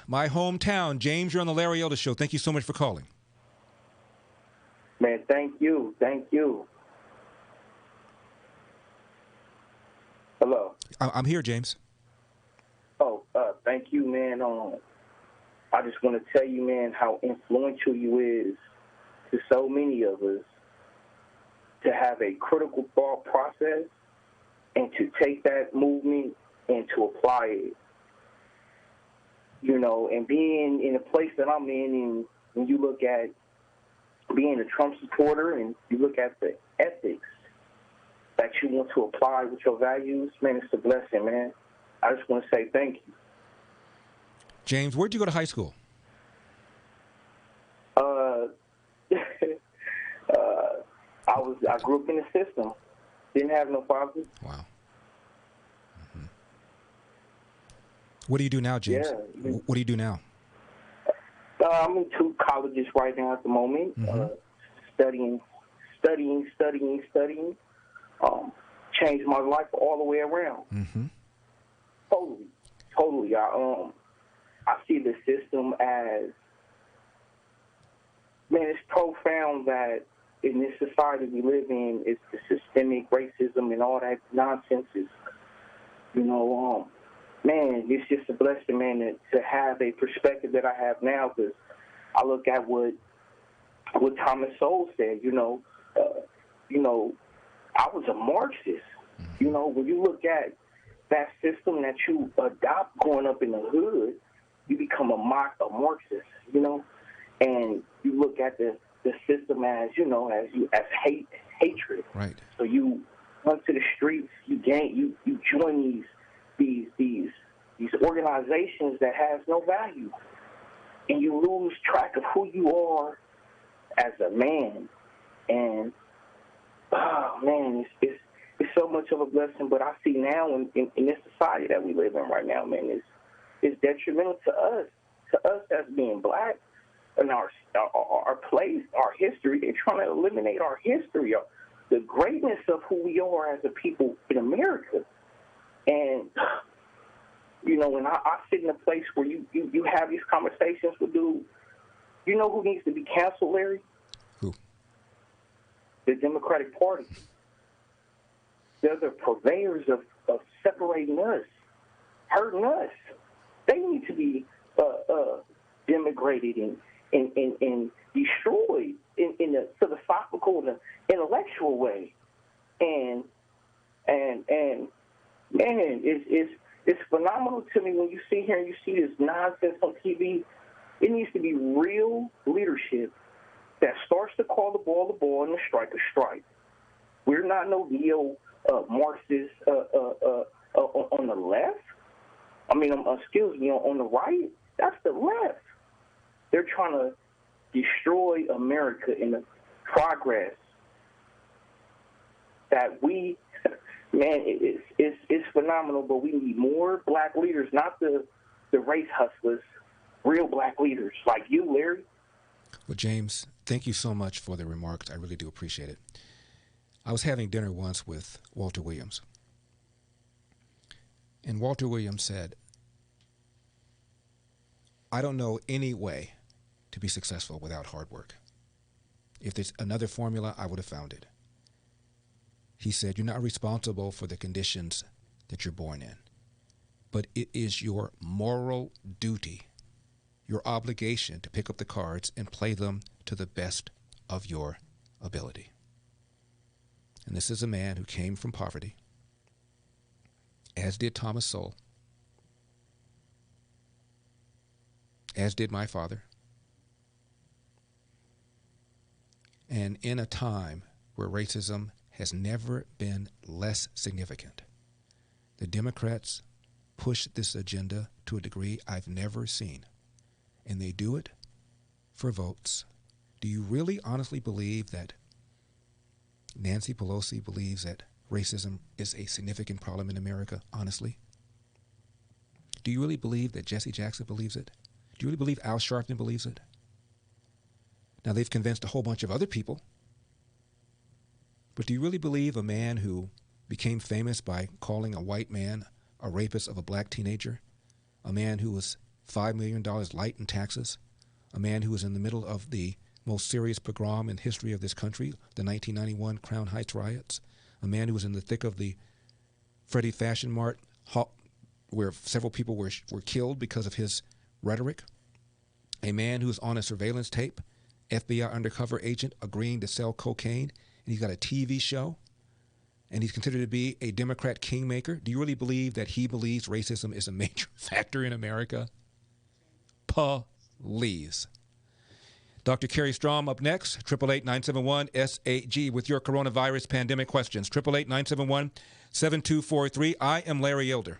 my hometown. James, you're on the Larry Elder Show. Thank you so much for calling. Man, thank you. Thank you. Hello. I'm here, James. Oh, thank you, man. I just want to tell you, man, how influential you is to so many of us to have a critical thought process and to take that movement and to apply it. You know, and being in the place that I'm in, and when you look at being a Trump supporter and you look at the ethics that you want to apply with your values, man, it's a blessing, man. I just want to say thank you. James, where'd you go to high school? I grew up in the system. Didn't have no father. Wow. Mm-hmm. What do you do now, James? Yeah. What do you do now? I'm in 2 colleges right now at the moment, studying. Changed my life all the way around. Mm-hmm. Totally. I see the system as, man, it's profound that in this society we live in, it's the systemic racism and all that nonsense is, you know, man, it's just a blessing, man, to have a perspective that I have now, because I look at what Thomas Sowell said, you know, I was a Marxist. You know, when you look at that system that you adopt growing up in the hood, you become a Marxist, you know, and you look at the system as, you know, as hatred. Right. So you run to the streets, you join these organizations that has no value, and you lose track of who you are as a man. And man, it's so much of a blessing. But I see now in this society that we live in right now, man, it's detrimental to us as being black and our place, our history. They're trying to eliminate our history, the greatness of who we are as a people in America. And you know, when I sit in a place where you have these conversations with dudes, you know who needs to be canceled, Larry? Who? The Democratic Party. They're the purveyors of separating us, hurting us. They need to be demigrated and destroyed in a philosophical and intellectual way. And man, it's phenomenal to me when you sit here and you see this nonsense on TV. It needs to be real leadership that starts to call the ball, and the strike a strike. We're not no neo-Marxists on the left. I mean, excuse me, on the right. That's the left. They're trying to destroy America in the progress that we, man, it's phenomenal, but we need more black leaders, not the race hustlers, real black leaders like you, Larry. Well, James, thank you so much for the remarks. I really do appreciate it. I was having dinner once with Walter Williams, and Walter Williams said, I don't know any way to be successful without hard work. If there's another formula, I would have found it. He said, you're not responsible for the conditions that you're born in, but it is your moral duty, your obligation to pick up the cards and play them to the best of your ability. And this is a man who came from poverty, as did Thomas Sowell, as did my father. And in a time where racism has never been less significant, the Democrats push this agenda to a degree I've never seen. And they do it for votes. Do you really honestly believe that Nancy Pelosi believes that racism is a significant problem in America, honestly? Do you really believe that Jesse Jackson believes it? Do you really believe Al Sharpton believes it? Now, they've convinced a whole bunch of other people. But do you really believe a man who became famous by calling a white man a rapist of a black teenager, a man who was $5 million light in taxes, a man who was in the middle of the most serious pogrom in history of this country, the 1991 Crown Heights riots, a man who was in the thick of the Freddie Fashion Mart, where several people were killed because of his rhetoric, a man who was on a surveillance tape, FBI undercover agent agreeing to sell cocaine, and he's got a TV show, and he's considered to be a Democrat kingmaker. Do you really believe that he believes racism is a major factor in America? Please. Dr. Kerry Strom up next, 888-971-SAG with your coronavirus pandemic questions. 888-971-7243. I am Larry Elder.